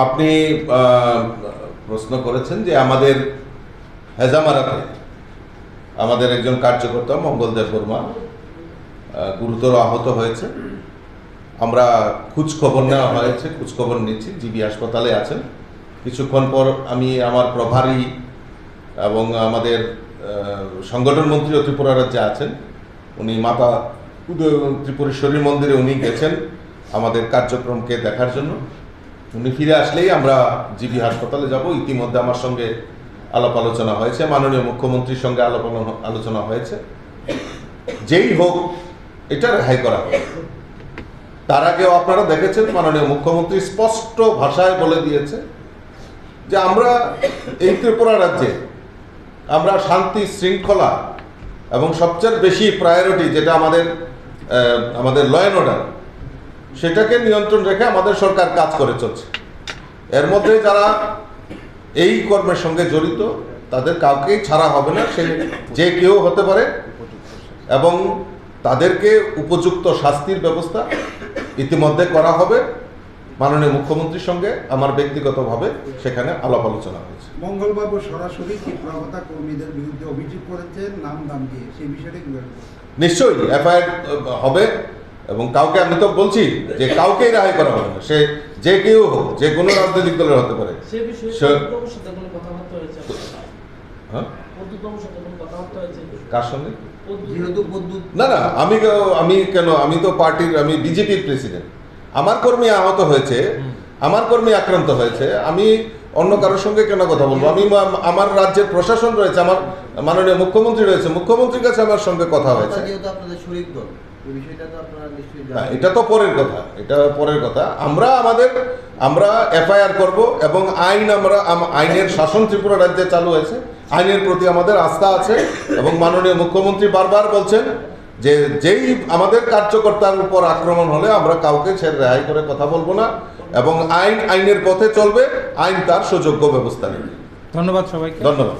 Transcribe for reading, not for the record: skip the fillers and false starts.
আপনি প্রশ্ন করেছেন যে আমাদের হেজামারাতে আমাদের একজন কার্যকর্তা মঙ্গলদেব বর্মা গুরুতর আহত হয়েছে। আমরা খোঁজখবর নেওয়া হয়েছে, খোঁজখবর নিচ্ছি, জিবি হাসপাতালে আছেন। কিছুক্ষণ পর আমি আমার প্রভারী এবং আমাদের সংগঠন মন্ত্রী ত্রিপুরা রাজ্যে আছেন, উনি মাতা ত্রিপুরেশ্বরী মন্দিরে উনি গেছেন আমাদের কার্যক্রমকে দেখার জন্য। উনি ফিরে আসলেই আমরা জিবি হাসপাতালে যাব। ইতিমধ্যে আমার সঙ্গে আলাপ আলোচনা হয়েছে, মাননীয় মুখ্যমন্ত্রীর সঙ্গে আলোচনা হয়েছে, যেই হোক এটা রেহাই করা হবে। তার আগেও আপনারা দেখেছেন মাননীয় মুখ্যমন্ত্রী স্পষ্ট ভাষায় বলে দিয়েছে যে আমরা এই ত্রিপুরা রাজ্যে আমরা শান্তি শৃঙ্খলা এবং সবচেয়ে বেশি প্রায়োরিটি যেটা আমাদের ল অ্যান্ড অর্ডার, সেটাকে নিয়ন্ত্রণ রেখে আমাদের সরকার কাজ করে চলছে। এর মধ্যে যারা এই কর্মের সঙ্গে জড়িত তাদের কাউকেই ছাড়া হবে না, সে যে কেউ হতে পারে, এবং তাদেরকে উপযুক্ত শাস্তির ব্যবস্থা ইতিমধ্যে করা হবে। মাননীয় মুখ্যমন্ত্রীর সঙ্গে আমার ব্যক্তিগতভাবে সেখানে আলাপ আলোচনা হয়েছে। মঙ্গলবাবু সরাসরি চিত্রকথা কর্মীদের বিরুদ্ধে অভিযোগ করেছেন নাম দাম দিয়ে, সেই বিষয়টা কি বলবেন? নিশ্চয়ই এফআইআর হবে, এবং কাউকে আমি তো বলছি যে কাউকেই রেহাই করা হবে না, সে যে কেউ হোক, যে কোনো রাজনৈতিক দলের হতে পারে। কার সঙ্গে? না না, আমি তো পার্টির, আমি বিজেপির প্রেসিডেন্ট। আমার কর্মী আহত হয়েছে, আমার কর্মী আক্রান্ত হয়েছে, আমি অন্য কারোর সঙ্গে কেন কথা বলবো? আমার রাজ্যের প্রশাসন রয়েছে, আমার মাননীয় মুখ্যমন্ত্রী রয়েছে, মুখ্যমন্ত্রীর কাছে আমার সঙ্গে কথা হয়েছে। এটা তো পরের কথা, এটা পরের কথা। আমরা এফআইআর করব, এবং আইনের শাসন ত্রিপুরা রাজ্যে চালু হয়েছে, আইনের প্রতি আমাদের আস্থা আছে, এবং মাননীয় মুখ্যমন্ত্রী বারবার বলছেন যে যেই আমাদের কার্যকর্তার উপর আক্রমণ হলে আমরা কাউকে ছেড়ে রেহাই করে কথা বলবো না, এবং আইনের পথে চলবে, আইন তার সুযোগ্য ব্যবস্থা নেবে। ধন্যবাদ সবাইকে। ধন্যবাদ।